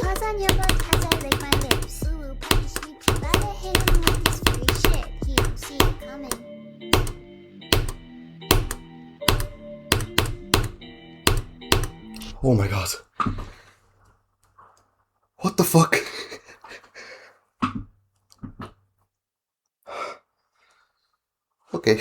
Pause on your butt as I lick my lips. Ooh, puppy sweet, you gotta hit him with this furry shit. He don't see it coming. Oh my god. What the fuck? Okay.